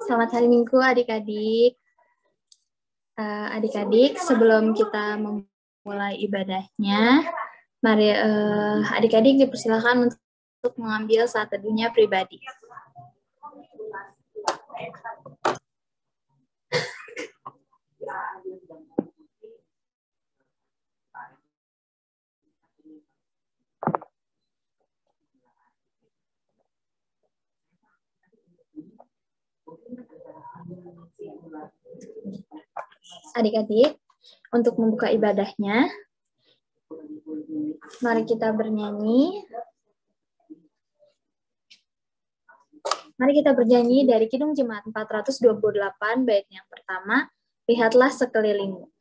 Selamat hari Minggu adik-adik. Adik-adik, sebelum kita memulai ibadahnya, mari adik-adik dipersilakan untuk mengambil saat teduhnya pribadi. Adik-adik, untuk membuka ibadahnya, mari kita bernyanyi. Mari kita bernyanyi dari Kidung Jemaat 428, bait yang pertama, lihatlah sekelilingmu.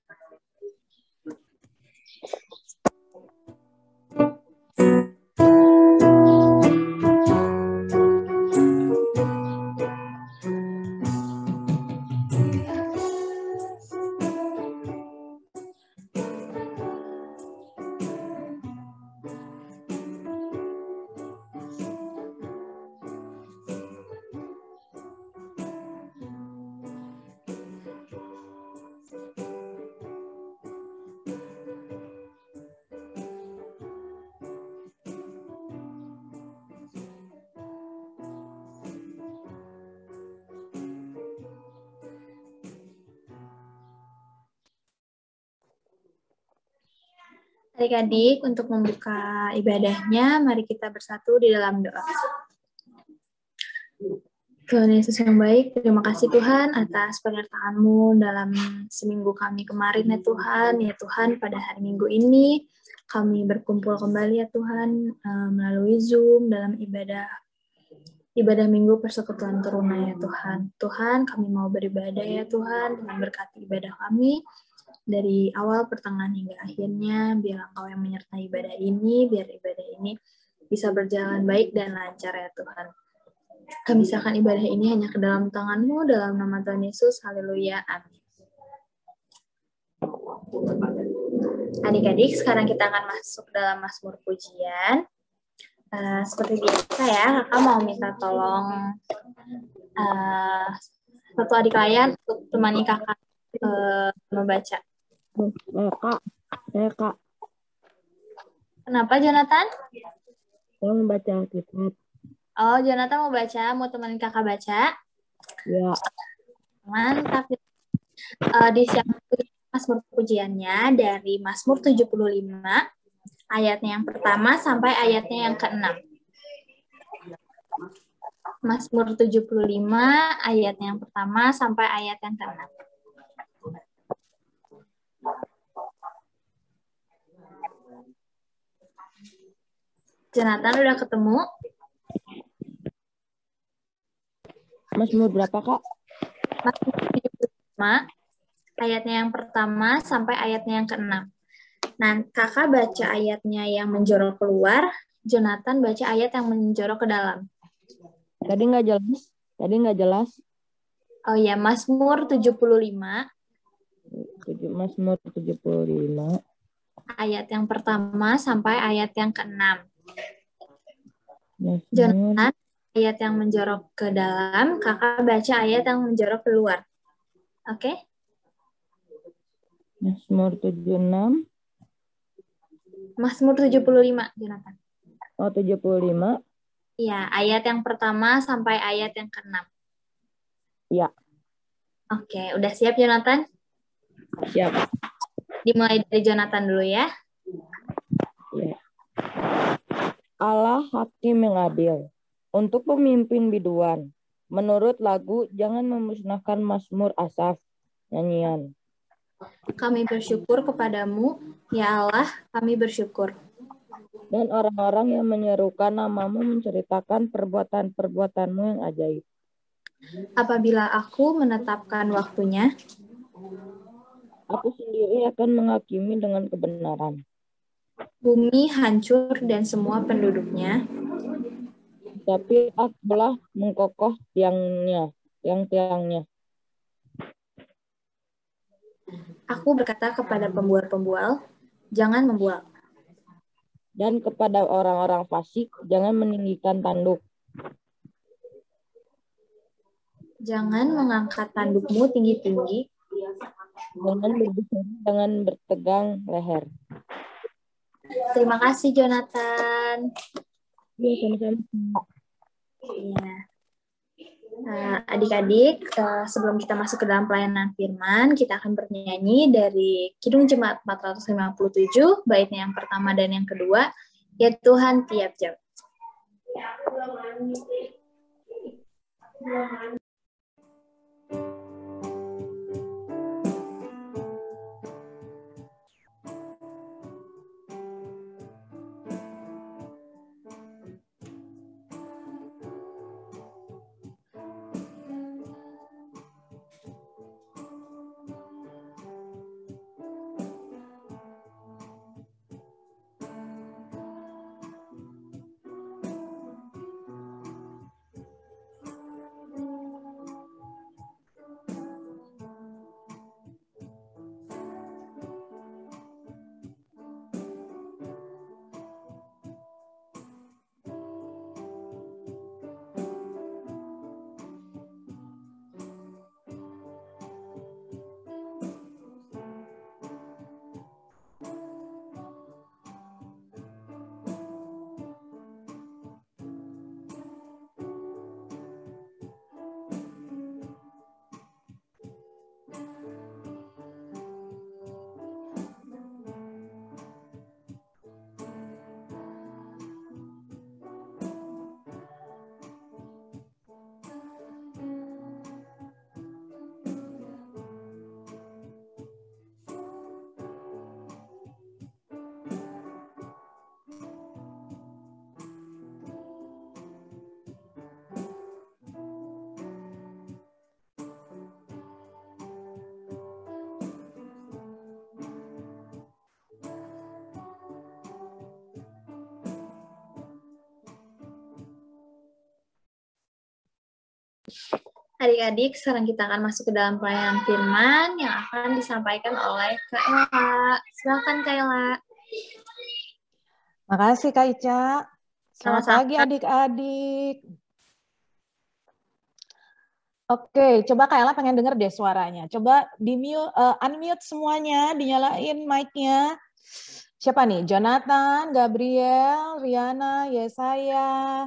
Adik-adik, untuk membuka ibadahnya, mari kita bersatu di dalam doa. Tuhan Yesus yang baik, terima kasih Tuhan atas penyertaan-Mu dalam seminggu kami kemarin ya Tuhan. Ya Tuhan, pada hari Minggu ini kami berkumpul kembali ya Tuhan melalui Zoom dalam ibadah Minggu Persekutuan Teruna ya Tuhan. Tuhan, kami mau beribadah ya Tuhan dengan berkati ibadah kami. Dari awal, pertengahan, hingga akhirnya, biar Engkau yang menyertai ibadah ini, biar ibadah ini bisa berjalan baik dan lancar ya Tuhan. Kami serahkan ibadah ini hanya ke dalam tangan-Mu, dalam nama Tuhan Yesus, haleluya, amin. Adik-adik, sekarang kita akan masuk dalam Mazmur Pujian. Seperti biasa ya, kakak mau minta tolong satu adik kalian untuk temani kakak membaca. Kak. Kenapa, Jonathan? Saya membaca kitab. Oh, Jonathan mau baca, mau temenin kakak baca? Ya. Mantap. Disiapkan Mazmur pujiannya dari Mazmur 75, ayatnya yang pertama sampai ayatnya yang ke-6. Mazmur 75, ayatnya yang pertama sampai ayat yang ke-6. Jonathan udah ketemu? Mazmur berapa, Kak? Mazmur 75, ayatnya yang pertama sampai ayatnya yang ke-6. Nah, kakak baca ayatnya yang menjorok keluar, Jonathan baca ayat yang menjorok ke dalam. Tadi nggak jelas. Oh ya, Mazmur 75. Mazmur 75. Ayat yang pertama sampai ayat yang ke-6. Jonathan, ayat yang menjorok ke dalam, kakak baca ayat yang menjorok keluar. Oke? Mazmur 76. Mazmur 75, Jonathan. Oh, 75. Iya, ayat yang pertama sampai ayat yang ke-6. Iya. Oke, udah siap Jonathan? Siap. Dimulai dari Jonathan dulu ya. Ya. Allah hakim yang adil. Untuk pemimpin biduan, menurut lagu jangan memusnahkan Mazmur Asaf, nyanyian. Kami bersyukur kepadamu, ya Allah, kami bersyukur. Dan orang-orang yang menyerukan namamu menceritakan perbuatan-perbuatanmu yang ajaib. Apabila aku menetapkan waktunya, aku sendiri akan menghakimi dengan kebenaran. Bumi hancur dan semua penduduknya, tapi akulah mengkokoh tiang-tiangnya. Aku berkata kepada pembual-pembual, jangan membual. Dan kepada orang-orang fasik, jangan meninggikan tanduk. Jangan mengangkat tandukmu tinggi-tinggi. Jangan berbicara dengan bertegang leher. Terima kasih, Jonathan. Ya, sama-sama. Ya. Adik-adik, sebelum kita masuk ke dalam pelayanan firman, kita akan bernyanyi dari Kidung Jemaat 457, baitnya yang pertama dan yang kedua, Ya Tuhan tiap jam. Adik-adik, sekarang kita akan masuk ke dalam pelayanan firman yang akan disampaikan oleh Kak Ella. Silakan Kak Ella. Makasih Kak Ica. Selamat Sama-sama. pagi adik-adik. Oke, coba Kak Ella pengen denger deh suaranya. Coba unmute semuanya, dinyalain mic-nya. Siapa nih? Jonathan, Gabriel, Riana, Yesaya,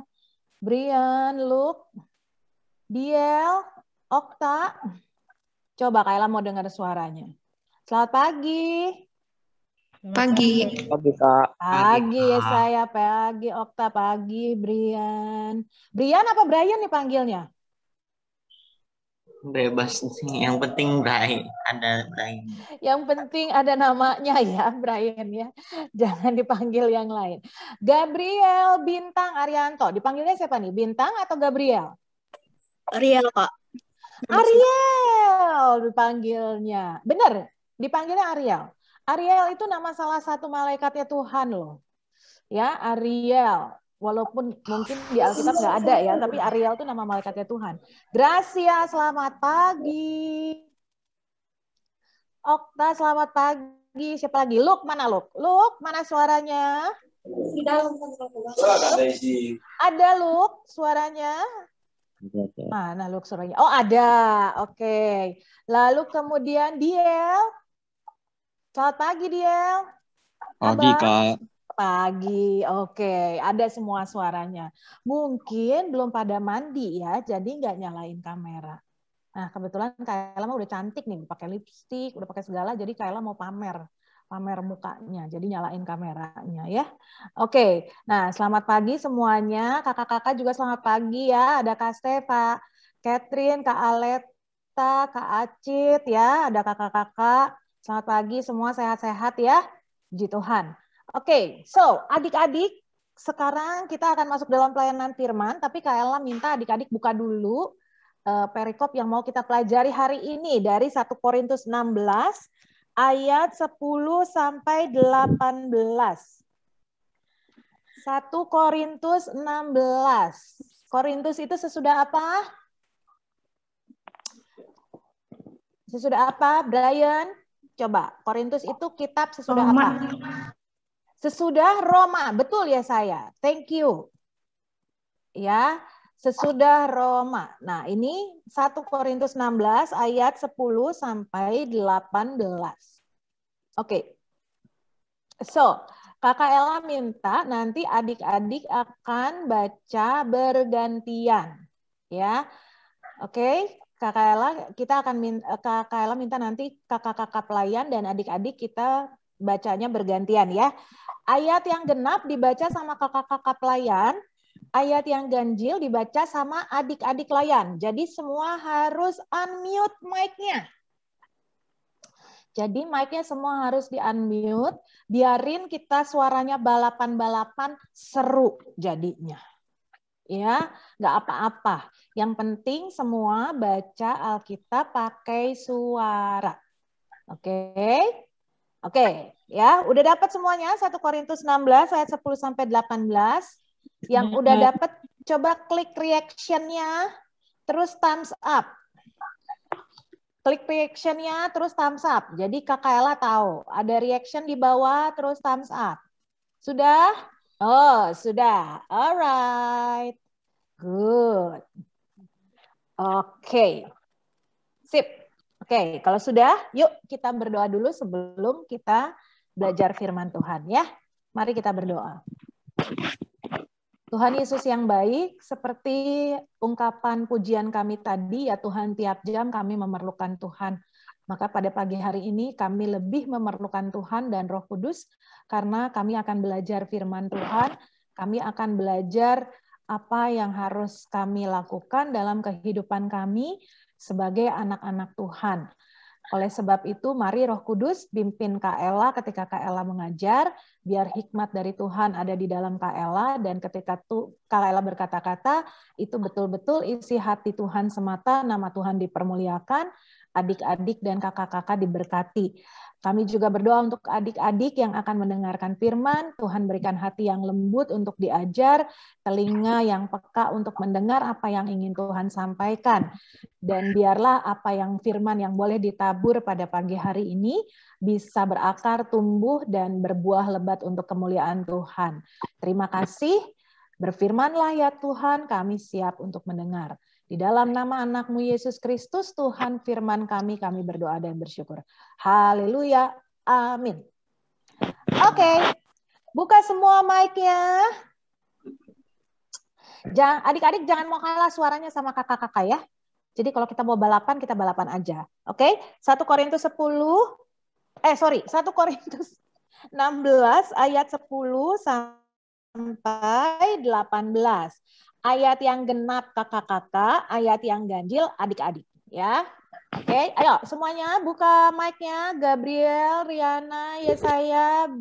Brian, Luke, Diel, Okta. Coba Kak Ella mau dengar suaranya. Selamat pagi. Pagi. Pagi, Kak. Pagi Yesaya, pagi Okta, pagi Brian. Brian apa Brian nih panggilnya? Bebas sih. Yang penting Bray. Ada Bray. Yang penting ada namanya ya, Brian ya. Jangan dipanggil yang lain. Gabriel Bintang Arianto. Dipanggilnya siapa nih? Bintang atau Gabriel? Ariel, Kak. Ariel dipanggilnya. Benar, dipanggilnya Ariel. Ariel itu nama salah satu malaikatnya Tuhan loh. Ya, Ariel. Walaupun mungkin di Alkitab nggak ada ya, tapi Ariel itu nama malaikatnya Tuhan. Gracia, selamat pagi. Okta, selamat pagi. Siapa lagi? Luke, mana Luke? Luke, mana suaranya? Ada Luke, suaranya? Mana Luke suaranya? Oh, ada. Oke. Lalu kemudian Diel. Selamat pagi, Diel. Pagi, Kak. Pagi, oke. Ada semua suaranya. Mungkin belum pada mandi ya, jadi nggak nyalain kamera. Nah, kebetulan Kayla mah udah cantik nih, pakai lipstik, udah pakai segala, jadi Kayla mau pamer mukanya, jadi nyalain kameranya ya. Oke, nah selamat pagi semuanya, kakak-kakak juga selamat pagi ya, ada Kak Stefa, Catherine, Kak Aleta, Kak Acit ya, ada kakak-kakak. Selamat pagi semua, sehat-sehat ya, puji Tuhan. Oke, so adik-adik, sekarang kita akan masuk dalam pelayanan firman, tapi Kak Ella minta adik-adik buka dulu perikop yang mau kita pelajari hari ini dari 1 Korintus 16 ayat 10 sampai 18. 1 Korintus 16. Korintus itu sesudah apa? Sesudah apa, Brian? Coba, Korintus itu kitab sesudah apa? Sesudah Roma, betul ya saya. Thank you. Ya, sesudah Roma. Nah, ini 1 Korintus 16 ayat 10 sampai 18. Oke. So, Kakak Ella minta nanti adik-adik akan baca bergantian. Ya. Oke, Kakak Ella, Kakak Ella minta nanti kakak-kakak pelayan dan adik-adik kita bacanya bergantian ya. Ayat yang genap dibaca sama kakak-kakak pelayan, ayat yang ganjil dibaca sama adik-adik pelayan. Jadi semua harus unmute mic-nya. Jadi mic-nya semua harus di-unmute, biarin kita suaranya balapan-balapan seru jadinya. Ya, nggak apa-apa. Yang penting semua baca Alkitab pakai suara. Oke? Oke, ya. Udah dapat semuanya 1 Korintus 16 ayat 10 sampai 18. Yang udah dapat coba klik reaction-nya terus thumbs up. Klik reaction-nya terus thumbs up. Jadi Kakak Ella tahu ada reaction di bawah terus thumbs up. Sudah? Oh, sudah. Alright. Good. Oke. Sip. Oke, kalau sudah, yuk kita berdoa dulu sebelum kita belajar firman Tuhan ya. Mari kita berdoa. Tuhan Yesus yang baik, seperti ungkapan pujian kami tadi, ya Tuhan, tiap jam kami memerlukan Tuhan. Maka pada pagi hari ini kami lebih memerlukan Tuhan dan Roh Kudus, karena kami akan belajar firman Tuhan, kami akan belajar apa yang harus kami lakukan dalam kehidupan kami sebagai anak-anak Tuhan. Oleh sebab itu, mari Roh Kudus pimpin Kak Ella ketika Kak Ella mengajar, biar hikmat dari Tuhan ada di dalam Kak Ella, dan ketika Kak Ella berkata-kata, itu betul-betul isi hati Tuhan semata, nama Tuhan dipermuliakan, adik-adik dan kakak-kakak diberkati. Kami juga berdoa untuk adik-adik yang akan mendengarkan firman, Tuhan berikan hati yang lembut untuk diajar, telinga yang peka untuk mendengar apa yang ingin Tuhan sampaikan. Dan biarlah apa yang firman yang boleh ditabur pada pagi hari ini bisa berakar, tumbuh, dan berbuah lebat untuk kemuliaan Tuhan. Terima kasih, berfirmanlah ya Tuhan, kami siap untuk mendengar. Di dalam nama anak-Mu Yesus Kristus, Tuhan firman kami berdoa dan bersyukur. Haleluya, amin. Oke, buka semua mic-nya. Adik-adik jangan mau kalah suaranya sama kakak-kakak ya. Jadi kalau kita mau balapan, kita balapan aja. Oke, 1 Korintus 16 ayat 10 sampai 18. Ayat yang genap kakak-kakak, ayat yang ganjil adik-adik ya. Oke, ayo semuanya buka mic-nya. Gabriel, Riana, Yesaya,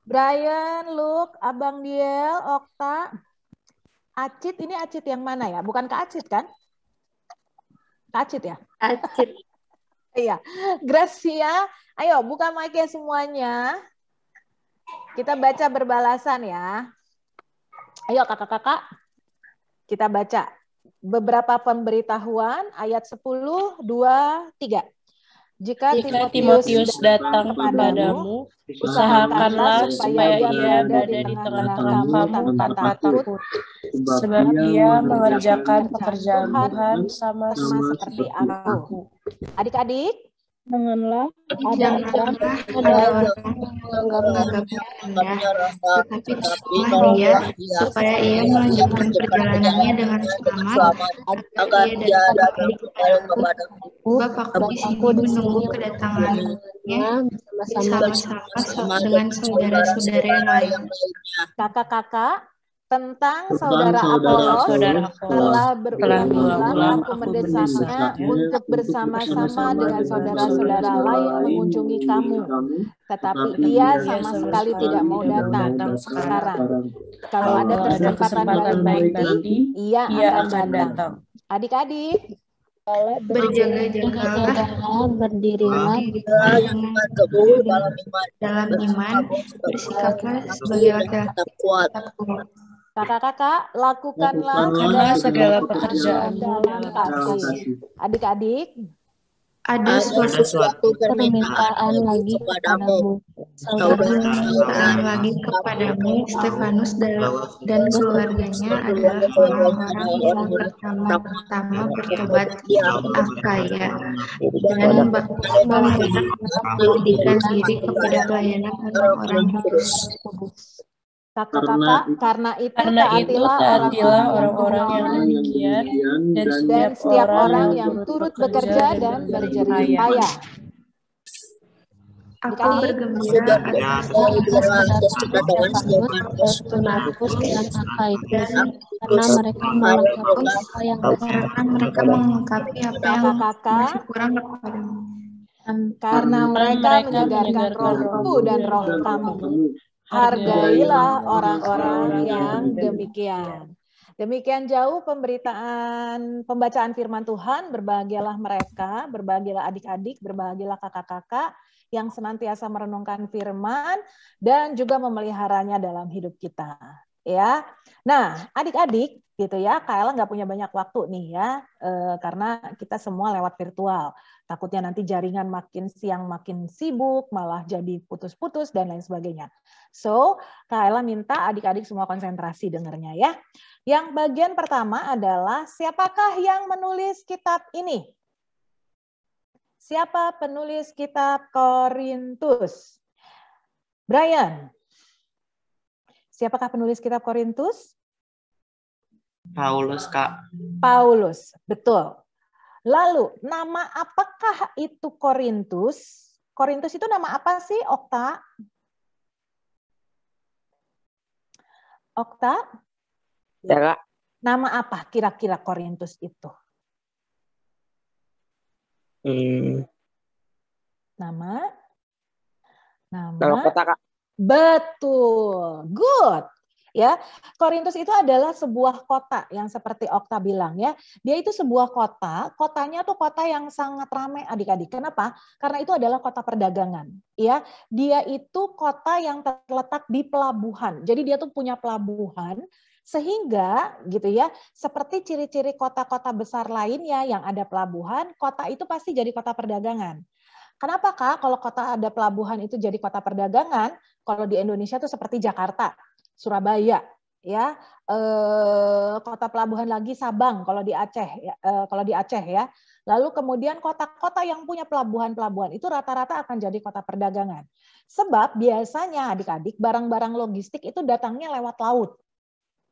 Brian, Luke, Abang Diel, Okta, Acit. Ini Acit yang mana ya? Bukan Kak Acit kan? Kak Acit ya? Acit. Iya. Gracia, ayo buka mic-nya semuanya. Kita baca berbalasan ya. Ayo kakak-kakak. Kita baca beberapa pemberitahuan ayat 10, 2, 3. Jika Timotius datang kepadamu, usahakanlah supaya ia berada di tengah-tengah kamu tanpa takut. Sebab ia mengerjakan pekerjaan Tuhan sama seperti aku. Adik-adik, Janganlah Janganlah ada orang menganggapnya rendah, tetapi dia supaya ia melanjutkan perjalanannya dengan selamat, agar ia dapat kembali kepadaku. Sebab aku di sini menunggu kedatangannya bersama-sama dengan saudara-saudara yang lain. kakak-kakak, tentang saudara Apolos telah berulang-ulang aku mendesakannya untuk bersama-sama dengan saudara-saudara lain mengunjungi kamu. Tetapi ia sama sekali tidak mau datang sekarang. Kalau ada kesempatan baik nanti, ia akan datang. Adik-adik, Berjaga-jagalah, berdirilah dalam iman, bersikaplah sebagai laki-laki kuat. kakak-kakak, lakukanlah segala pekerjaan dalam kasih. Adik-adik, Ada suatu permintaan lagi kepadamu. Stefanus dan keluarganya adalah orang-orang yang pertama bertobat di Akaya dan memberikan diri kepada pelayanan orang-orang kudus. Kakak-kakak, karena itu taatilah orang-orang yang demikian dan setiap orang yang turut bekerja dan berjerih payah. Aku bergembira atas Stefanus dan Akaikus karena mereka melengkapi apa yang mengungkapi apa yang masih kurang kepadamu. Karena mereka menyegarkan rohku dan roh kamu. Hargailah orang-orang yang demikian. Demikian jauh pembacaan firman Tuhan. Berbahagialah mereka, berbahagialah adik-adik, berbahagialah kakak-kakak yang senantiasa merenungkan firman dan juga memeliharanya dalam hidup kita. Ya, nah adik-adik gitu ya, Kaela nggak punya banyak waktu nih ya, karena kita semua lewat virtual. Takutnya nanti jaringan makin siang makin sibuk, malah jadi putus-putus dan lain sebagainya. So, Kaela minta adik-adik semua konsentrasi dengarnya ya. Yang bagian pertama adalah siapakah yang menulis kitab ini? Siapa penulis kitab Korintus? Brian. Siapakah penulis kitab Korintus? Paulus, Kak. Paulus, betul. Lalu, nama apakah itu Korintus? Korintus itu nama apa sih, Okta? Okta? Ya, Kak. Nama apa kira-kira Korintus itu? Nama kota, Kak. Betul. Good. Ya, Korintus itu adalah sebuah kota yang seperti Okta bilang ya. Dia itu sebuah kota, kotanya tuh kota yang sangat ramai adik-adik. Kenapa? Karena itu adalah kota perdagangan. Ya, dia itu kota yang terletak di pelabuhan. Jadi dia tuh punya pelabuhan sehingga gitu ya, seperti ciri-ciri kota-kota besar lainnya yang ada pelabuhan, kota itu pasti jadi kota perdagangan. Kenapa Kak? Kalau kota ada pelabuhan itu jadi kota perdagangan, kalau di Indonesia tuh seperti Jakarta, Surabaya, ya, kota pelabuhan lagi Sabang kalau di Aceh, ya. Lalu kemudian kota-kota yang punya pelabuhan-pelabuhan itu rata-rata akan jadi kota perdagangan. Sebab biasanya adik-adik barang-barang logistik itu datangnya lewat laut,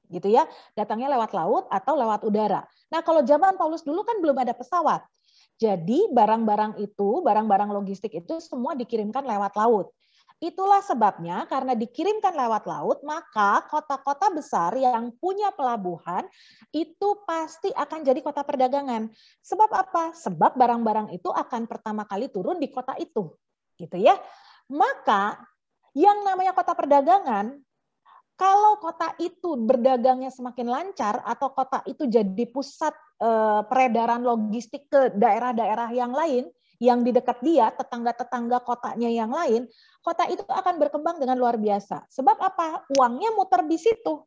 gitu ya, datangnya lewat laut atau lewat udara. Nah kalau zaman Paulus dulu kan belum ada pesawat, jadi barang-barang logistik itu semua dikirimkan lewat laut. Itulah sebabnya karena dikirimkan lewat laut, maka kota-kota besar yang punya pelabuhan itu pasti akan jadi kota perdagangan. Sebab apa? Sebab barang-barang itu akan pertama kali turun di kota itu. Gitu ya. Maka yang namanya kota perdagangan, kalau kota itu berdagangnya semakin lancar atau kota itu jadi pusat peredaran logistik ke daerah-daerah yang lain, yang di dekat dia, tetangga-tetangga kotanya yang lain, kota itu akan berkembang dengan luar biasa. Sebab apa? Uangnya muter di situ.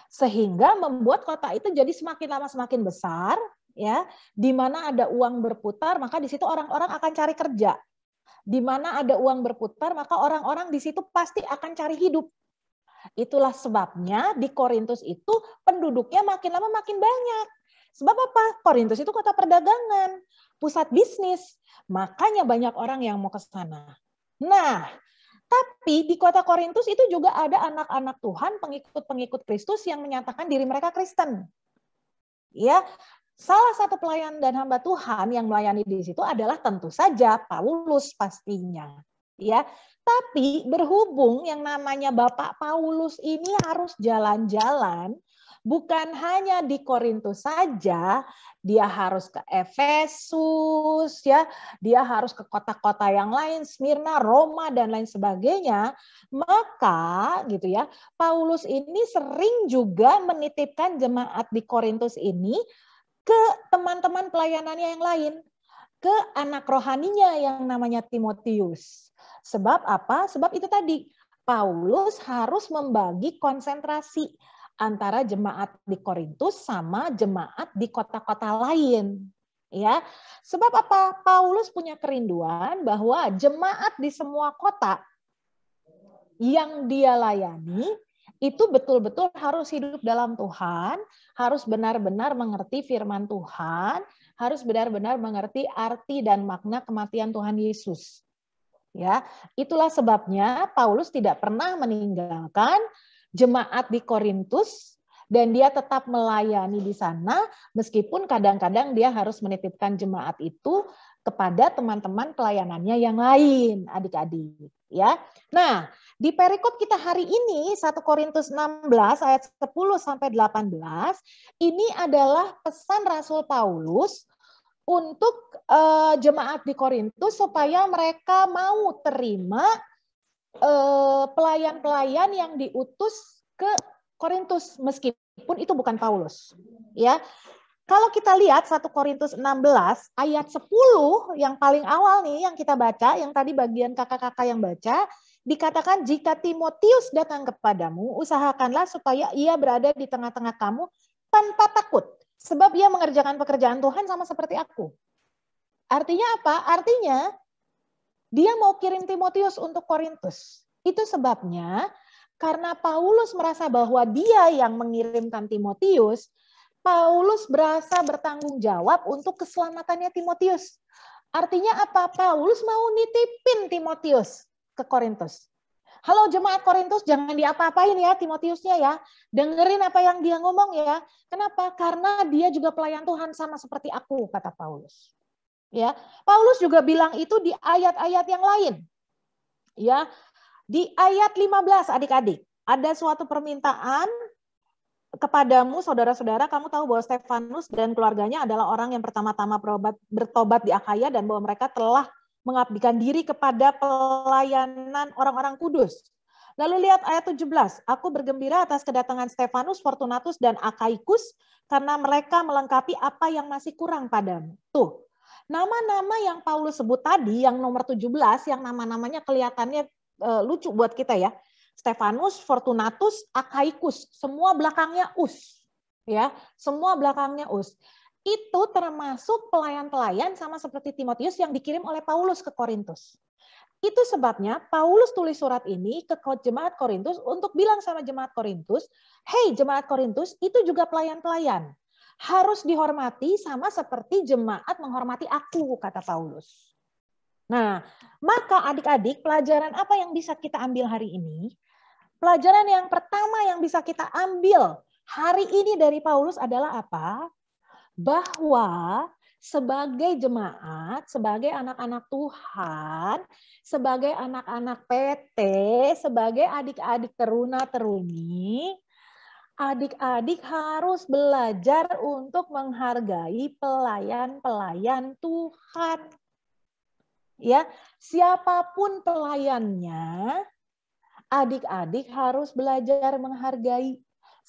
Sehingga membuat kota itu jadi semakin lama semakin besar, ya. Di mana ada uang berputar, maka di situ orang-orang akan cari kerja. Di mana ada uang berputar, maka orang-orang di situ pasti akan cari hidup. Itulah sebabnya di Korintus itu penduduknya makin lama makin banyak. Sebab apa? Korintus itu kota perdagangan, pusat bisnis. Makanya banyak orang yang mau ke sana. Nah, tapi di kota Korintus itu juga ada anak-anak Tuhan, pengikut-pengikut Kristus yang menyatakan diri mereka Kristen. Ya, salah satu pelayan dan hamba Tuhan yang melayani di situ adalah tentu saja Paulus pastinya. Ya, tapi berhubung yang namanya Bapak Paulus ini harus jalan-jalan, bukan hanya di Korintus saja, dia harus ke Efesus, ya, dia harus ke kota-kota yang lain, Smyrna, Roma dan lain sebagainya. Maka, gitu ya, Paulus ini sering juga menitipkan jemaat di Korintus ini ke teman-teman pelayanannya yang lain, ke anak rohaninya yang namanya Timotius. Sebab apa? Sebab itu tadi, Paulus harus membagi konsentrasi antara jemaat di Korintus sama jemaat di kota-kota lain. Ya, sebab apa? Paulus punya kerinduan bahwa jemaat di semua kota yang dia layani itu betul-betul harus hidup dalam Tuhan, harus benar-benar mengerti firman Tuhan, harus benar-benar mengerti arti dan makna kematian Tuhan Yesus. Ya, itulah sebabnya Paulus tidak pernah meninggalkan jemaat di Korintus dan dia tetap melayani di sana meskipun kadang-kadang dia harus menitipkan jemaat itu kepada teman-teman pelayanannya yang lain, adik-adik, ya. Nah, di perikop kita hari ini 1 Korintus 16 ayat 10 sampai 18 ini adalah pesan Rasul Paulus untuk jemaat di Korintus supaya mereka mau terima pelayan-pelayan yang diutus ke Korintus meskipun itu bukan Paulus. Ya. Kalau kita lihat 1 Korintus 16 ayat 10 yang paling awal nih yang kita baca, yang tadi bagian kakak-kakak yang baca, dikatakan jika Timotius datang kepadamu, usahakanlah supaya ia berada di tengah-tengah kamu tanpa takut. Sebab ia mengerjakan pekerjaan Tuhan sama seperti aku. Artinya apa? Artinya dia mau kirim Timotius untuk Korintus. Itu sebabnya karena Paulus merasa bahwa dia yang mengirimkan Timotius, Paulus berasa bertanggung jawab untuk keselamatannya Timotius. Artinya apa? Paulus mau nitipin Timotius ke Korintus. Halo jemaat Korintus, jangan diapa-apain ya Timotiusnya ya. Dengerin apa yang dia ngomong ya. Kenapa? Karena dia juga pelayan Tuhan sama seperti aku, kata Paulus. Ya, Paulus juga bilang itu di ayat-ayat yang lain. Ya, di ayat 15 adik-adik, ada suatu permintaan kepadamu saudara-saudara, kamu tahu bahwa Stefanus dan keluarganya adalah orang yang pertama-tama bertobat di Akhaya dan bahwa mereka telah mengabdikan diri kepada pelayanan orang-orang kudus. Lalu lihat ayat 17, aku bergembira atas kedatangan Stefanus, Fortunatus, dan Akaikus karena mereka melengkapi apa yang masih kurang padamu. Tuh, nama-nama yang Paulus sebut tadi, yang nomor 17, yang nama-namanya kelihatannya lucu buat kita ya. Stefanus, Fortunatus, Akaikus, semua belakangnya us. Ya, semua belakangnya us. Itu termasuk pelayan-pelayan sama seperti Timotius yang dikirim oleh Paulus ke Korintus. Itu sebabnya Paulus tulis surat ini ke jemaat Korintus untuk bilang sama jemaat Korintus, "Hey jemaat Korintus, itu juga pelayan-pelayan. Harus dihormati sama seperti jemaat menghormati aku," kata Paulus. Nah, maka adik-adik, pelajaran apa yang bisa kita ambil hari ini? Pelajaran yang pertama yang bisa kita ambil hari ini dari Paulus adalah apa? Bahwa sebagai jemaat, sebagai anak-anak Tuhan, sebagai anak-anak PT, sebagai adik-adik teruna-teruni, adik-adik harus belajar untuk menghargai pelayan-pelayan Tuhan. Ya, siapapun pelayannya, adik-adik harus belajar menghargai.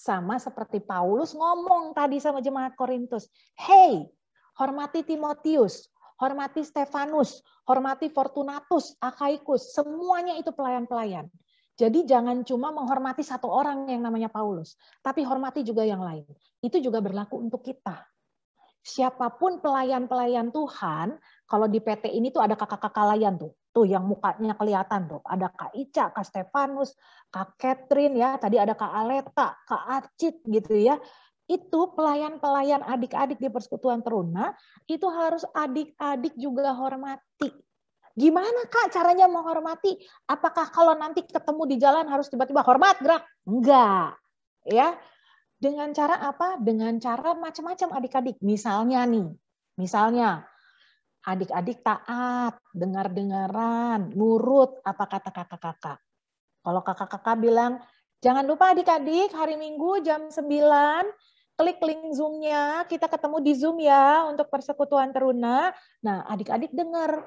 Sama seperti Paulus ngomong tadi sama jemaat Korintus. Hey, hormati Timotius, hormati Stefanus, hormati Fortunatus, Akaikus. Semuanya itu pelayan-pelayan. Jadi jangan cuma menghormati satu orang yang namanya Paulus. Tapi hormati juga yang lain. Itu juga berlaku untuk kita. Siapapun pelayan-pelayan Tuhan, kalau di PT ini tuh ada kakak-kakak layan tuh. Tuh yang mukanya kelihatan tuh. Ada Kak Ica, Kak Stefanus, Kak Catherine ya. Tadi ada Kak Aleta, Kak Acit gitu ya. Itu pelayan-pelayan adik-adik di Persekutuan Teruna, itu harus adik-adik juga hormati. Gimana Kak caranya menghormati? Apakah kalau nanti ketemu di jalan harus tiba-tiba hormat gerak? Enggak. Ya. Dengan cara apa? Dengan cara macam-macam adik-adik. Misalnya adik-adik taat, dengar-dengaran, nurut apa kata kakak-kakak. Kalau kakak-kakak bilang, jangan lupa adik-adik hari Minggu jam 9, klik link Zoom-nya, kita ketemu di Zoom ya untuk Persekutuan Teruna. Nah, adik-adik dengar.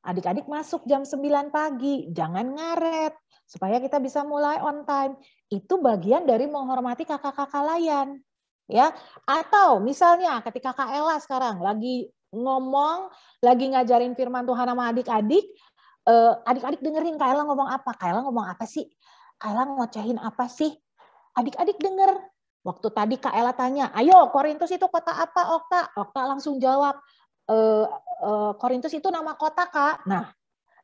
Adik-adik masuk jam 9 pagi, jangan ngaret. Supaya kita bisa mulai on time. Itu bagian dari menghormati kakak-kakak layan. Ya, atau misalnya ketika Kak Ella sekarang lagi ngomong, lagi ngajarin firman Tuhan sama adik-adik, adik-adik dengerin Kak Ella ngomong apa. Kak Ella ngomong apa sih? Kak Ella ngocehin apa sih? Adik-adik denger. Waktu tadi Kak Ella tanya, ayo Korintus itu kota apa Okta? Okta langsung jawab, Korintus itu nama kota, Kak. Nah,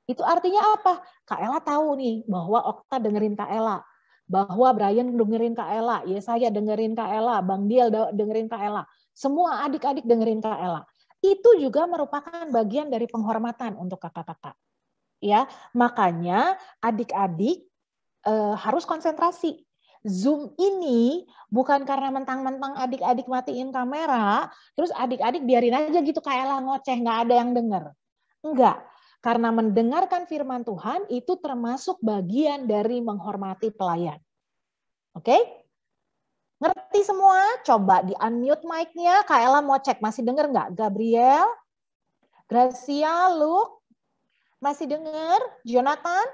itu artinya apa? Kak Ella tahu nih bahwa Okta dengerin Kak Ella, bahwa Brian dengerin Kak Ella, ya saya dengerin Kak Ella, Bang Diel dengerin Kak Ella. Semua adik-adik dengerin Kak Ella. Itu juga merupakan bagian dari penghormatan untuk kakak-kakak. Ya, makanya adik-adik harus konsentrasi. Zoom ini bukan karena mentang-mentang adik-adik matiin kamera, terus adik-adik biarin aja gitu Kak Ella ngoceh, nggak ada yang denger. Enggak. Karena mendengarkan firman Tuhan itu termasuk bagian dari menghormati pelayan. Oke? Ngerti semua? Coba di-unmute mic-nya. Kak Ella mau cek, masih denger nggak? Gabriel? Gracia? Luke? Masih denger? Jonathan?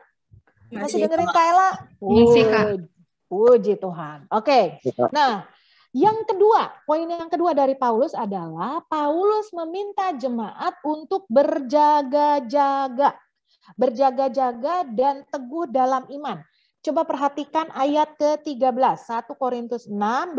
Masih dengerin Kak Ella? Masih, Kak. Puji Tuhan. Oke. Nah, yang kedua, poin yang kedua dari Paulus adalah Paulus meminta jemaat untuk berjaga-jaga. Berjaga-jaga dan teguh dalam iman. Coba perhatikan ayat ke-13. 1 Korintus 16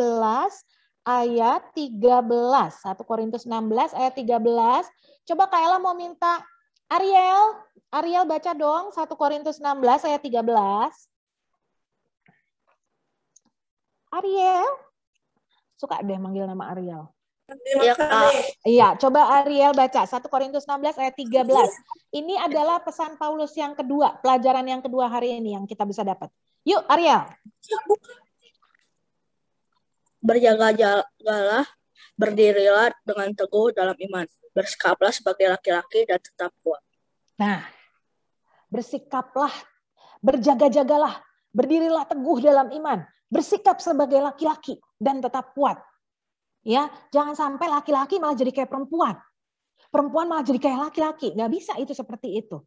ayat 13. 1 Korintus 16 ayat 13. Coba Kak Ella mau minta Ariel baca dong 1 Korintus 16 ayat 13. Ariel? Suka deh manggil nama Ariel. Iya, Kak. Iya, coba Ariel baca 1 Korintus 16 ayat 13. Ini adalah pesan Paulus yang kedua, pelajaran yang kedua hari ini yang kita bisa dapat. Yuk, Ariel. Berjaga-jagalah, berdirilah dengan teguh dalam iman. Bersikaplah sebagai laki-laki dan tetap kuat. Nah, bersikaplah, berjaga-jagalah, berdirilah teguh dalam iman. Bersikap sebagai laki-laki dan tetap kuat. Ya, jangan sampai laki-laki malah jadi kayak perempuan. Perempuan malah jadi kayak laki-laki. Nggak bisa itu seperti itu.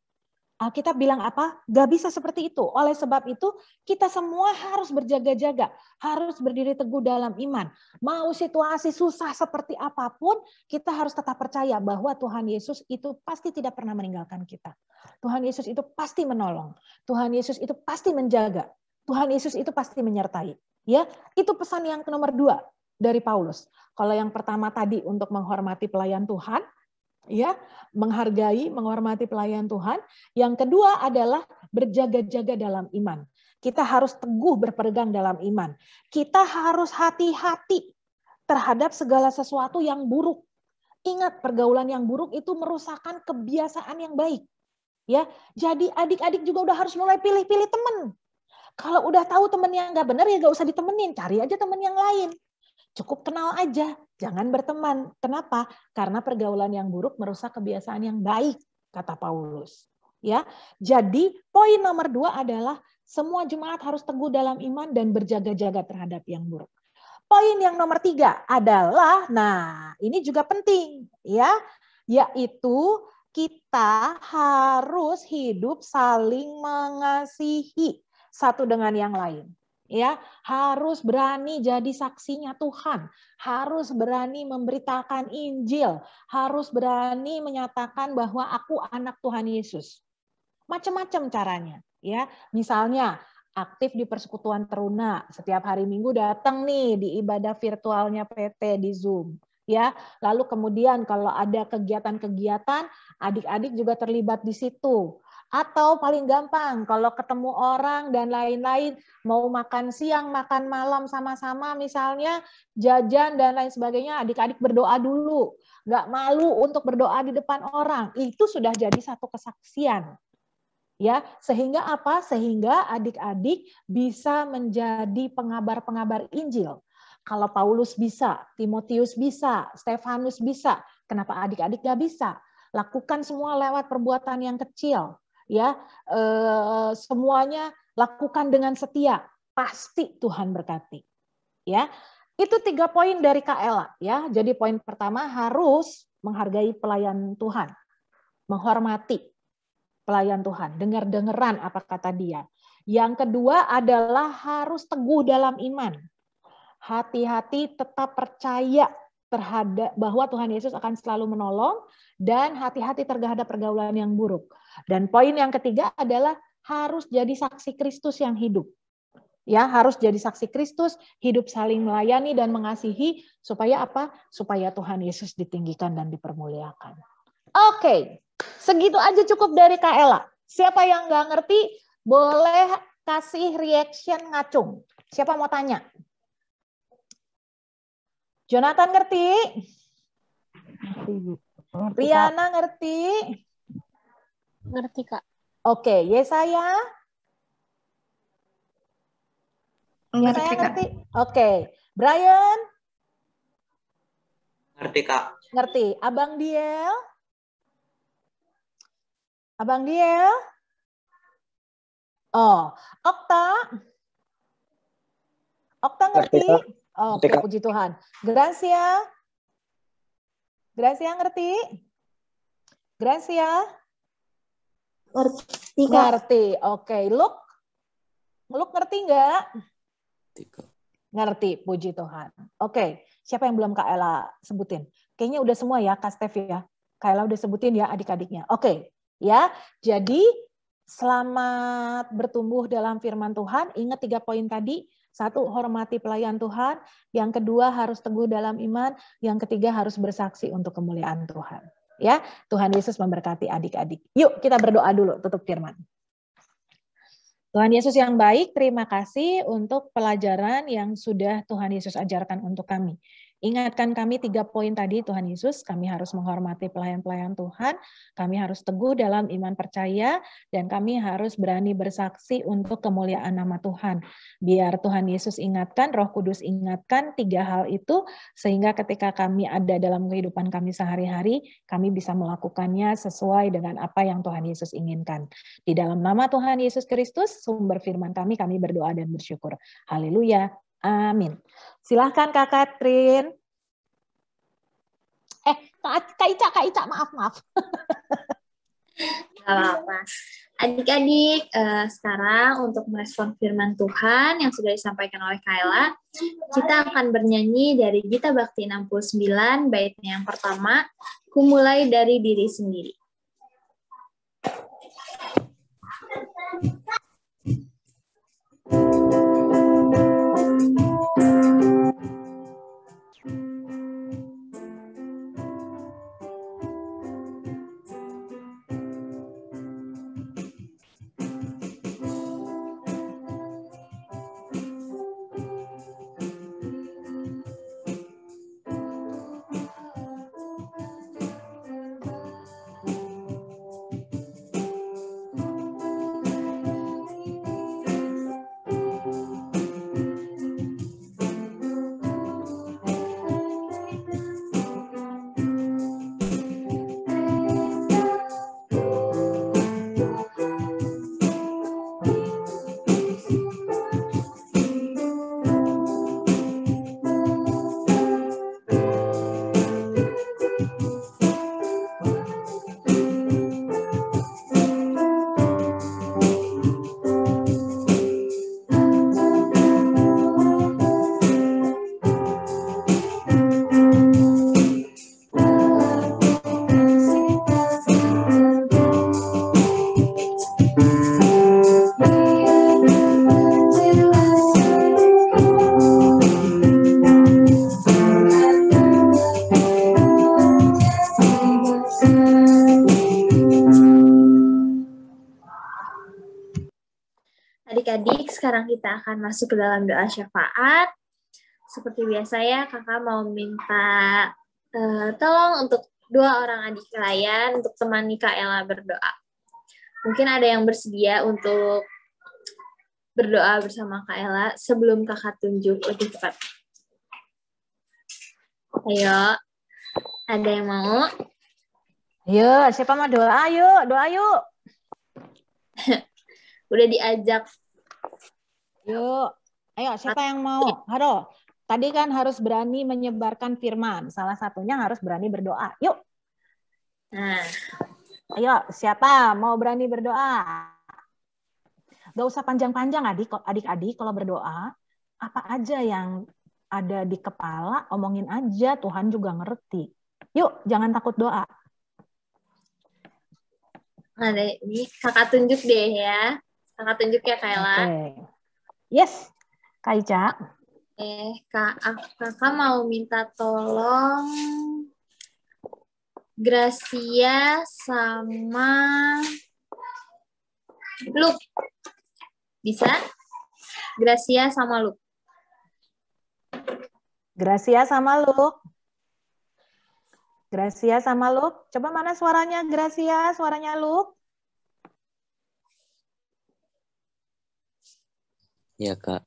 Alkitab bilang apa? Nggak bisa seperti itu. Oleh sebab itu, kita semua harus berjaga-jaga. Harus berdiri teguh dalam iman. Mau situasi susah seperti apapun, kita harus tetap percaya bahwa Tuhan Yesus itu pasti tidak pernah meninggalkan kita. Tuhan Yesus itu pasti menolong. Tuhan Yesus itu pasti menjaga. Tuhan Yesus itu pasti menyertai. Ya, itu pesan yang nomor 2 dari Paulus. Kalau yang pertama tadi untuk menghormati pelayan Tuhan, ya, menghargai, menghormati pelayan Tuhan. Yang kedua adalah berjaga-jaga dalam iman. Kita harus teguh berpegang dalam iman. Kita harus hati-hati terhadap segala sesuatu yang buruk. Ingat, pergaulan yang buruk itu merusakkan kebiasaan yang baik. Ya, jadi adik-adik juga udah harus mulai pilih-pilih teman. Kalau udah tahu teman yang nggak benar ya nggak usah ditemenin, cari aja teman yang lain. Cukup kenal aja, jangan berteman. Kenapa? Karena pergaulan yang buruk merusak kebiasaan yang baik, kata Paulus. Ya, jadi poin nomor 2 adalah semua jemaat harus teguh dalam iman dan berjaga-jaga terhadap yang buruk. Poin yang nomor 3 adalah, nah ini juga penting, ya, yaitu kita harus hidup saling mengasihi satu dengan yang lain. Ya, harus berani jadi saksinya Tuhan, harus berani memberitakan Injil, harus berani menyatakan bahwa aku anak Tuhan Yesus. Macam-macam caranya, ya. Misalnya aktif di persekutuan teruna, setiap hari Minggu datang nih di ibadah virtualnya PT di Zoom, ya. Lalu kemudian kalau ada kegiatan-kegiatan, adik-adik juga terlibat di situ. Atau paling gampang, kalau ketemu orang dan lain-lain, mau makan siang, makan malam sama-sama, misalnya jajan dan lain sebagainya, adik-adik berdoa dulu. Nggak malu untuk berdoa di depan orang. Itu sudah jadi satu kesaksian. Ya, sehingga apa? Sehingga adik-adik bisa menjadi pengabar-pengabar Injil. Kalau Paulus bisa, Timotius bisa, Stefanus bisa, kenapa adik-adik nggak bisa? Lakukan semua lewat perbuatan yang kecil. Ya, semuanya lakukan dengan setia, pasti Tuhan berkati. Ya, itu 3 poin dari Kak Ella. Ya, jadi poin pertama harus menghargai pelayan Tuhan, menghormati pelayan Tuhan, dengar-dengeran apa kata dia. Yang kedua adalah harus teguh dalam iman, hati-hati tetap percaya terhadap bahwa Tuhan Yesus akan selalu menolong dan hati-hati terhadap pergaulan yang buruk. Dan poin yang ketiga adalah harus jadi saksi Kristus yang hidup. Ya, harus jadi saksi Kristus, hidup saling melayani dan mengasihi supaya apa? Supaya Tuhan Yesus ditinggikan dan dipermuliakan. Oke, segitu aja cukup dari Kak Ella. Siapa yang nggak ngerti, boleh kasih reaction ngacung. Siapa mau tanya? Jonathan ngerti? Riana ngerti? Ngerti, Kak. Oke, Yesaya? Yesaya ngerti? Oke, Brian? Ngerti, Kak. Ngerti. Abang Diel? Abang Diel? Oh, Okta? Okta ngerti? Oke, puji Tuhan. Gracia? Gracia ngerti? Gracia? Ngerti, Kak. Ngerti. Oke, Luke? Luke ngerti nggak? Ngerti, puji Tuhan. Oke, siapa yang belum Kak Ella sebutin? Kayaknya udah semua ya, Kak Steph ya. Kak Ella udah sebutin ya adik-adiknya. Oke, ya. Jadi selamat bertumbuh dalam firman Tuhan. Ingat 3 poin tadi. 1, hormati pelayan Tuhan. Yang kedua, harus teguh dalam iman. Yang ketiga, harus bersaksi untuk kemuliaan Tuhan. Ya, Tuhan Yesus memberkati adik-adik. Yuk kita berdoa dulu, tutup firman. Tuhan Yesus yang baik, terima kasih untuk pelajaran yang sudah Tuhan Yesus ajarkan untuk kami. Ingatkan kami 3 poin tadi, Tuhan Yesus, kami harus menghormati pelayan-pelayan Tuhan, kami harus teguh dalam iman percaya, dan kami harus berani bersaksi untuk kemuliaan nama Tuhan. Biar Tuhan Yesus ingatkan, Roh Kudus ingatkan 3 hal itu, sehingga ketika kami ada dalam kehidupan kami sehari-hari, kami bisa melakukannya sesuai dengan apa yang Tuhan Yesus inginkan. Di dalam nama Tuhan Yesus Kristus, sumber firman kami berdoa dan bersyukur. Haleluya. Amin. Silahkan Kak Katrin. Kak Ica, maaf. Gak apa-apa. Adik-adik, sekarang untuk merespon firman Tuhan yang sudah disampaikan oleh Kayla, kita akan bernyanyi dari Gita Bakti 69, baitnya yang pertama, Ku mulai dari diri sendiri. Adik-adik, sekarang kita akan masuk ke dalam doa syafaat. Seperti biasa ya, kakak mau minta tolong untuk 2 orang adik kalian untuk temani Kak Ella berdoa. Mungkin ada yang bersedia untuk berdoa bersama Kak Ella sebelum kakak tunjuk lebih cepat. Ayo, ada yang mau? Ayo, siapa mau doa? Doa yuk. Udah diajak. Yuk, ayo siapa yang mau? Halo, tadi kan harus berani menyebarkan firman. Salah satunya harus berani berdoa. Yuk. Nah, ayo siapa mau berani berdoa? Gak usah panjang-panjang adik-adik kalau berdoa. Apa aja yang ada di kepala, omongin aja. Tuhan juga ngerti. Yuk, jangan takut doa. ada ini kakak tunjuk deh ya. Kakak tunjuk ya Kayla. Okay. Yes, Kak Ica. Kakak mau minta tolong Gracia sama Luke. Bisa? Gracia sama Luke. Gracia sama Luke. Gracia sama Luke. Coba mana suaranya Gracia, suaranya Luke? Ya, Kak.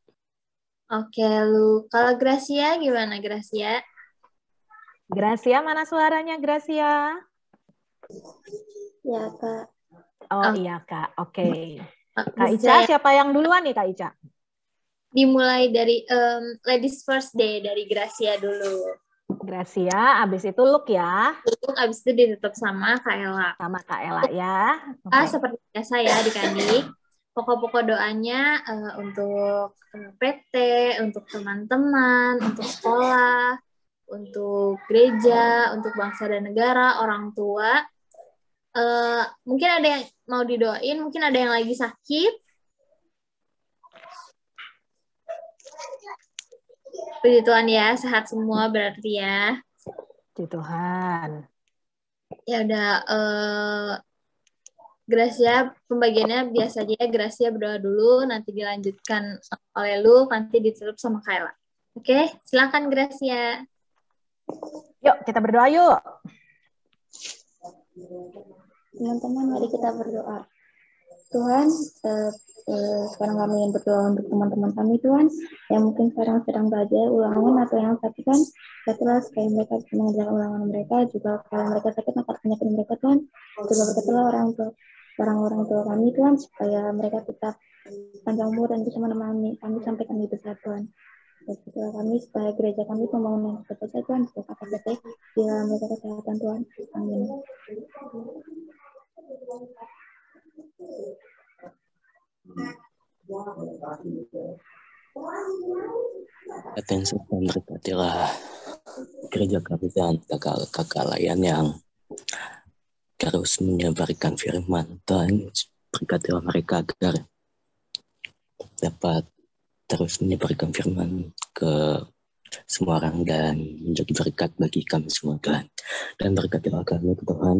Oke, Luke. Kalau Gracia gimana, Gracia? Gracia, mana suaranya Gracia? Ya, Kak. Oh iya, Kak. Oke. Kak Bisa Ica, ya? siapa yang duluan nih, Kak Ica? Dimulai dari ladies first deh, dari Gracia dulu. Gracia, abis itu Luke ya. Luke abis itu ditutup sama Kak Ella. Sama Kak Ella ya. Oke. Seperti biasa ya adik-adik. Pokok-pokok doanya untuk PT, untuk teman-teman, untuk sekolah, untuk gereja, untuk bangsa dan negara, orang tua. Mungkin ada yang mau didoain, mungkin ada yang lagi sakit. Puji Tuhan ya, sehat semua berarti ya. Puji Tuhan. Ya udah, Gracia pembagiannya biasa aja ya. Gracia berdoa dulu, nanti dilanjutkan oleh Lu, nanti ditutup sama Kayla. Oke, silakan Gracia. Yuk, kita berdoa yuk. Teman-teman, mari kita berdoa. Tuhan, sekarang kami ingin berdoa untuk teman-teman kami, Tuhan, yang mungkin sekarang sedang belajar ulangan atau yang sakit, Tuhan. Berkatilah supaya mereka bisa mengerjakan ulangan mereka, juga kalau mereka sakit, maka penyakit mereka, Tuhan. Juga berkatilah orang-orang tua kami, Tuhan, supaya mereka tetap panjang umur dan bisa menemani kami sampai kami besar, Tuhan. Berkatilah kami supaya gereja kami pembangunan selesai, Tuhan, supaya KPT bila mereka kesehatan, Tuhan. Amin. Tuhan serta berkatilah gereja kami dan kakak-kakak layan yang terus menyebarkan firman. Tuhan, berkatilah mereka agar dapat terus menyebarkan firman ke semua orang dan menjadi berkat bagi kami semua, Tuhan. Dan berkatilah kami, Tuhan,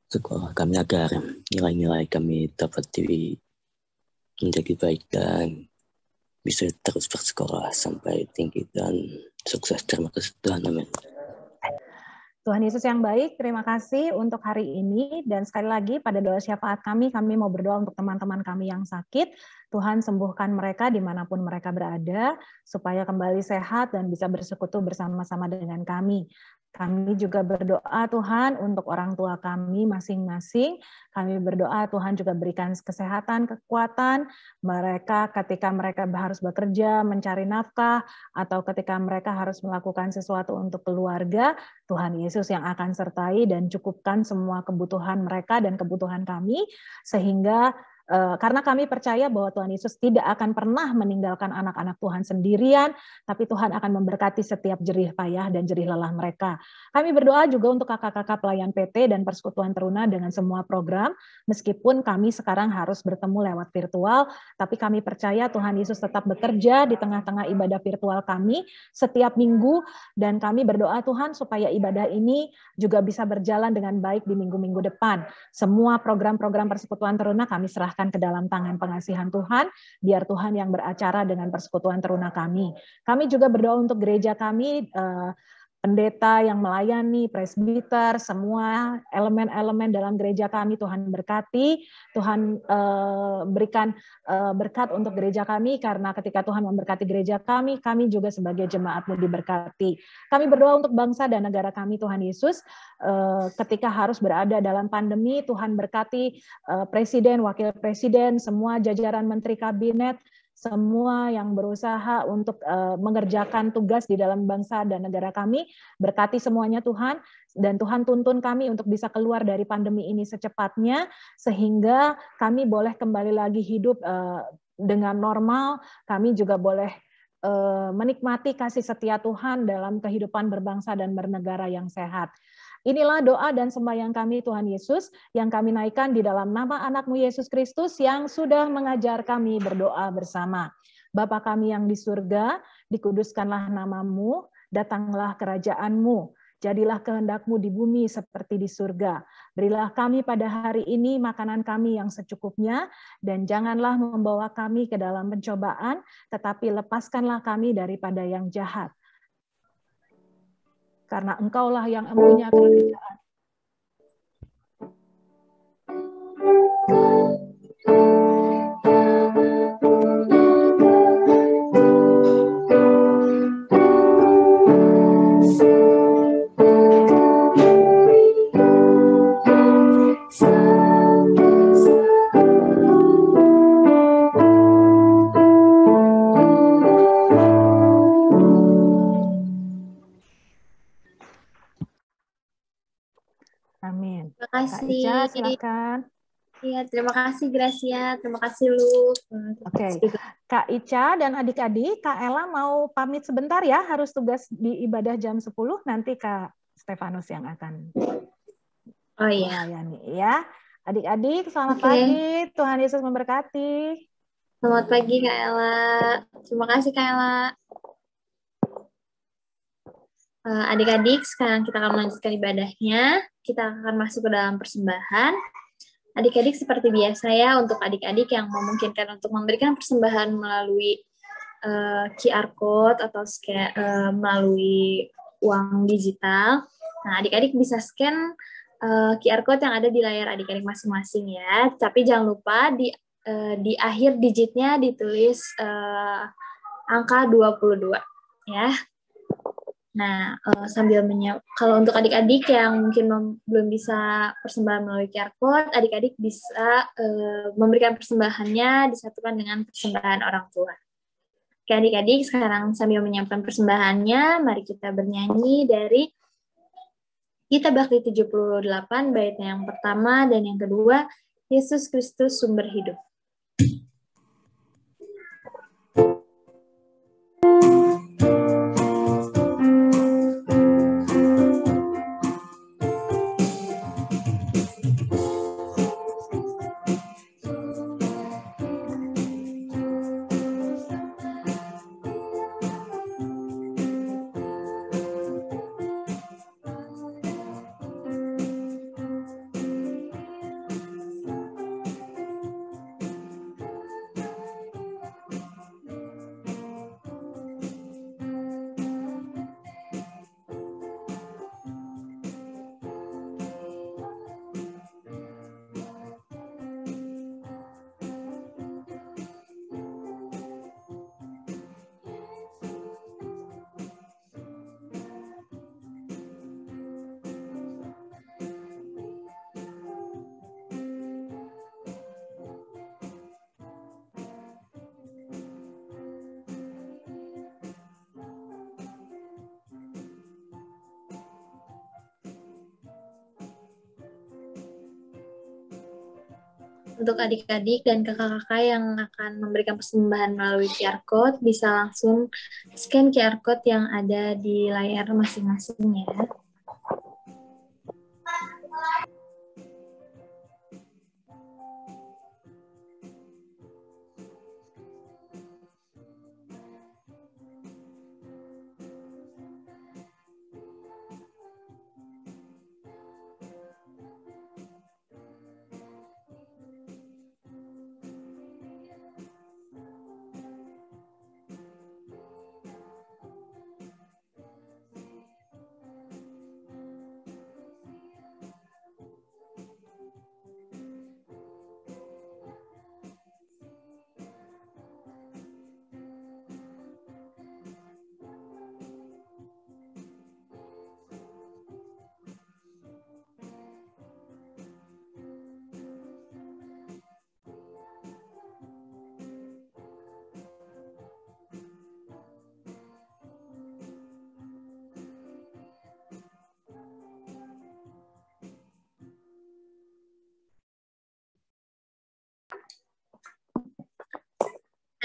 sekolah kami agar nilai-nilai kami dapat menjadi baik dan bisa terus bersekolah sampai tinggi dan sukses. Terima kasih Tuhan. Amin. Tuhan Yesus yang baik, terima kasih untuk hari ini. Dan sekali lagi pada doa syafaat kami mau berdoa untuk teman-teman kami yang sakit. Tuhan sembuhkan mereka dimanapun mereka berada, supaya kembali sehat dan bisa bersekutu bersama-sama dengan kami. Kami juga berdoa Tuhan untuk orang tua kami masing-masing. Kami berdoa Tuhan juga berikan kesehatan, kekuatan mereka ketika mereka harus bekerja, mencari nafkah, atau ketika mereka harus melakukan sesuatu untuk keluarga. Tuhan Yesus yang akan sertai dan cukupkan semua kebutuhan mereka dan kebutuhan kami, sehingga karena kami percaya bahwa Tuhan Yesus tidak akan pernah meninggalkan anak-anak Tuhan sendirian, tapi Tuhan akan memberkati setiap jerih payah dan jerih lelah mereka. Kami berdoa juga untuk kakak-kakak pelayan PT dan Persekutuan Teruna dengan semua program, meskipun kami sekarang harus bertemu lewat virtual, tapi kami percaya Tuhan Yesus tetap bekerja di tengah-tengah ibadah virtual kami setiap minggu, dan kami berdoa Tuhan supaya ibadah ini juga bisa berjalan dengan baik di minggu-minggu depan. Semua program-program Persekutuan Teruna kami serahkan ke dalam tangan pengasihan Tuhan, biar Tuhan yang beracara dengan Persekutuan Teruna kami. Kami juga berdoa untuk gereja kami, pendeta yang melayani, presbiter, semua elemen-elemen dalam gereja kami Tuhan berkati, Tuhan berikan berkat untuk gereja kami, karena ketika Tuhan memberkati gereja kami juga sebagai jemaat-Mu diberkati. Kami berdoa untuk bangsa dan negara kami Tuhan Yesus, ketika harus berada dalam pandemi, Tuhan berkati presiden, wakil presiden, semua jajaran menteri kabinet, semua yang berusaha untuk mengerjakan tugas di dalam bangsa dan negara kami, berkati semuanya Tuhan, dan Tuhan tuntun kami untuk bisa keluar dari pandemi ini secepatnya, sehingga kami boleh kembali lagi hidup dengan normal, kami juga boleh menikmati kasih setia Tuhan dalam kehidupan berbangsa dan bernegara yang sehat. Inilah doa dan sembahyang kami Tuhan Yesus yang kami naikkan di dalam nama anak-Mu Yesus Kristus yang sudah mengajar kami berdoa bersama. Bapa kami yang di surga, dikuduskanlah nama-Mu, Datanglah kerajaan-Mu. Jadilah kehendak-Mu di bumi seperti di surga. Berilah kami pada hari ini makanan kami yang secukupnya, dan janganlah membawa kami ke dalam pencobaan, tetapi lepaskanlah kami daripada yang jahat. Karena Engkaulah yang empunya kerajaan. Amin. Terima Kak kasih. Ica, silakan. Iya, terima kasih Gracia, terima kasih Lu. Oke, Kak Ica dan adik-adik, Kak Ella mau pamit sebentar ya, harus tugas di ibadah jam 10, nanti Kak Stefanus yang akan melayani ya. Adik-adik, selamat pagi, Tuhan Yesus memberkati. Selamat pagi Kak Ella, terima kasih Kak Ella. Adik-adik, sekarang kita akan melanjutkan ibadahnya. Kita akan masuk ke dalam persembahan. Adik-adik seperti biasa ya, untuk adik-adik yang memungkinkan untuk memberikan persembahan melalui QR Code atau melalui uang digital. Nah, adik-adik bisa scan QR Code yang ada di layar adik-adik masing-masing ya. Tapi jangan lupa di akhir digitnya ditulis angka 22 ya. Nah, kalau untuk adik-adik yang mungkin belum bisa persembahan melalui QR Code, adik-adik bisa memberikan persembahannya disatukan dengan persembahan orang tua. Oke, adik-adik, sekarang sambil menyiapkan persembahannya, mari kita bernyanyi dari Gita Bakti 78, baitnya yang pertama dan yang kedua, Yesus Kristus Sumber Hidup. Untuk adik-adik dan kakak-kakak yang akan memberikan persembahan melalui QR Code, bisa langsung scan QR Code yang ada di layar masing-masing ya.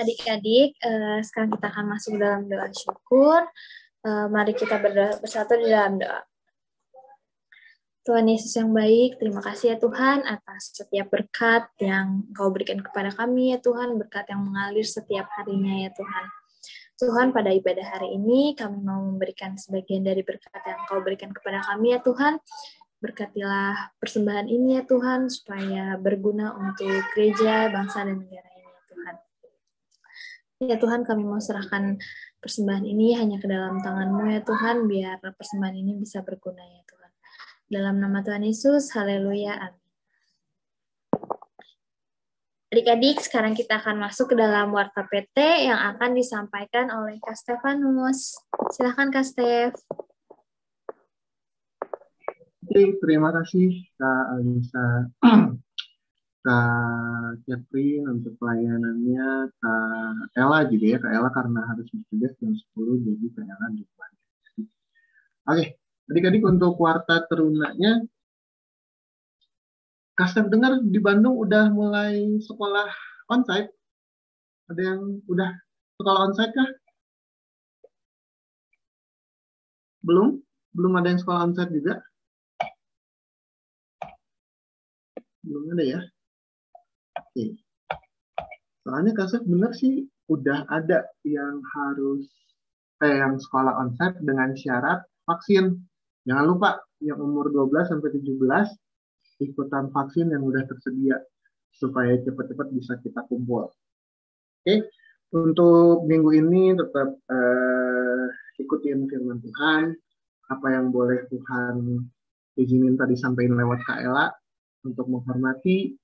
Adik-adik, sekarang kita akan masuk dalam doa syukur. Mari kita bersatu di dalam doa. Tuhan Yesus yang baik, terima kasih ya Tuhan atas setiap berkat yang Kau berikan kepada kami ya Tuhan, berkat yang mengalir setiap harinya ya Tuhan. Tuhan, pada ibadah hari ini kami mau memberikan sebagian dari berkat yang Kau berikan kepada kami ya Tuhan. Berkatilah persembahan ini ya Tuhan, supaya berguna untuk gereja, bangsa, dan negara ini ya Tuhan. Ya Tuhan, kami mau serahkan persembahan ini hanya ke dalam tangan-Mu ya Tuhan, biar persembahan ini bisa berguna ya Tuhan. Dalam nama Tuhan Yesus, haleluya, amin. Adik-adik, sekarang kita akan masuk ke dalam warta PT yang akan disampaikan oleh Kak Stefanus. Silakan Kak Stef. Oke, terima kasih Kak Alisa, Kak Catherine untuk pelayanannya, Kak Ella juga ya, Kak Ella karena harus bertugas jam 10, jadi Kak Ella juga. Oke, adik-adik untuk warta terunanya, Kak Stef dengar di Bandung udah mulai sekolah onsite? Ada yang udah sekolah onsite kah? Belum? Belum ada yang sekolah onsite juga? Belum ada ya? Oke. Soalnya Kak Stef bener sih udah ada yang harus yang sekolah onsite dengan syarat vaksin. Jangan lupa yang umur 12 sampai 17 ikutan vaksin yang udah tersedia supaya cepat-cepat bisa kita kumpul. Oke, untuk minggu ini tetap ikutin firman Tuhan, apa yang boleh Tuhan izinin tadi sampaikan lewat Kak Ella, untuk menghormati,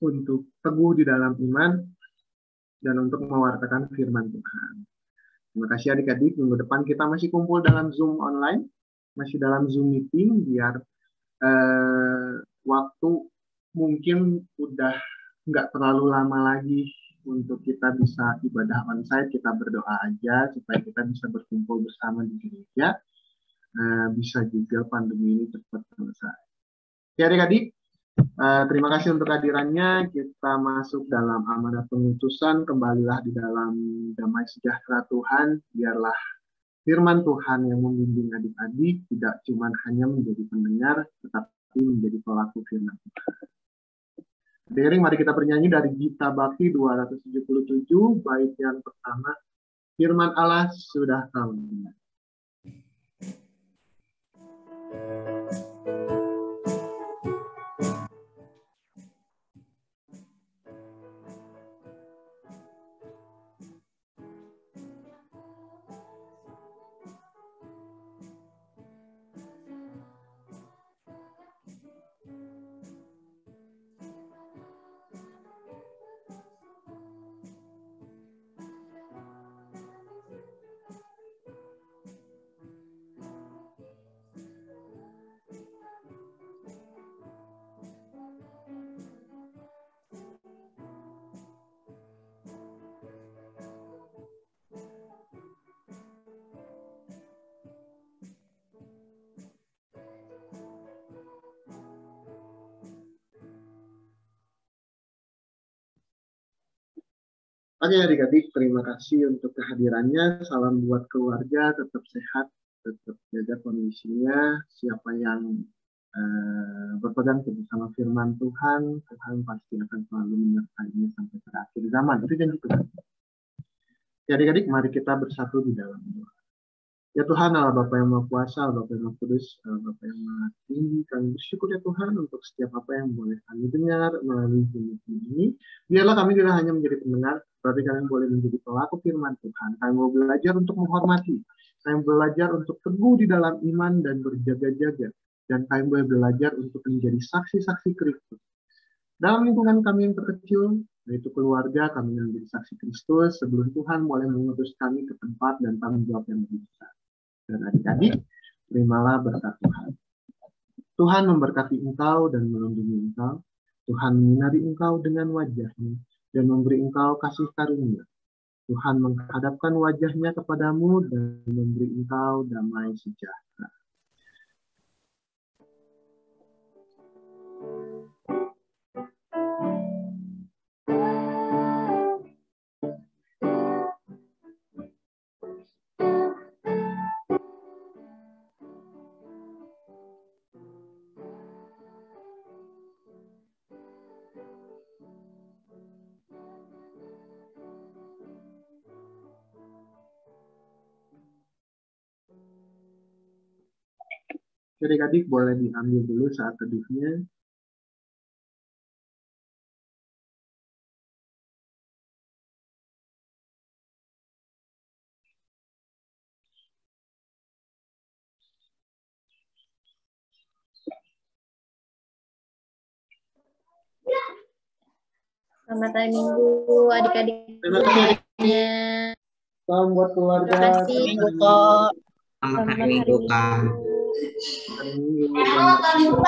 untuk teguh di dalam iman, dan untuk mewartakan firman Tuhan. Terima kasih adik-adik, minggu depan kita masih kumpul dalam Zoom online, masih dalam Zoom meeting, biar waktu mungkin udah nggak terlalu lama lagi untuk kita bisa ibadah onsite. Kita berdoa aja supaya kita bisa berkumpul bersama di gereja, bisa juga pandemi ini cepat selesai. Oke adik-adik, terima kasih untuk kehadirannya. Kita masuk dalam amanat pengutusan, kembalilah di dalam damai sejahtera Tuhan, biarlah firman Tuhan yang membimbing adik-adik tidak cuma hanya menjadi pendengar, tetapi menjadi pelaku firman Tuhan. Dering, mari kita bernyanyi dari Gita Bakti 277, bait yang pertama, firman Allah sudah kau dengar. Oke adik-adik, terima kasih untuk kehadirannya. Salam buat keluarga, tetap sehat, tetap jaga kondisinya. Siapa yang berpegang teguh sama firman Tuhan, Tuhan pasti akan selalu menyertainya sampai pada akhir zaman. Itu janji Tuhan. Ya adik-adik, mari kita bersatu di dalam doa. Ya Tuhan, Allah Bapa yang Maha Kuasa, Allah Bapa yang Maha Kudus, Allah Bapa yang Maha Tinggi, kami bersyukur ya Tuhan untuk setiap apa yang boleh kami dengar melalui meeting ini. Biarlah kami tidak hanya menjadi pendengar, tapi kami boleh menjadi pelaku firman Tuhan. Kami mau belajar untuk menghormati, kami belajar untuk teguh di dalam iman dan berjaga-jaga, dan kami boleh belajar untuk menjadi saksi-saksi Kristus. Dalam lingkungan kami yang terkecil, yaitu keluarga, kami menjadi saksi Kristus sebelum Tuhan boleh mengutus kami ke tempat dan tanggung jawab yang lebih besar. Dan adik-adik, terimalah berkat Tuhan. Tuhan memberkati engkau dan melindungi engkau. Tuhan menyinari engkau dengan wajah-Nya dan memberi engkau kasih karunia. Tuhan menghadapkan wajah-Nya kepadamu dan memberi engkau damai sejahtera. Adik-adik boleh diambil dulu saat teduhnya. Selamat hari Minggu, adik-adik. Terima kasih. Salam buat keluarga. Terima kasih. Minggu kok. Selamat hari Minggu, Kak. Hari Minggu.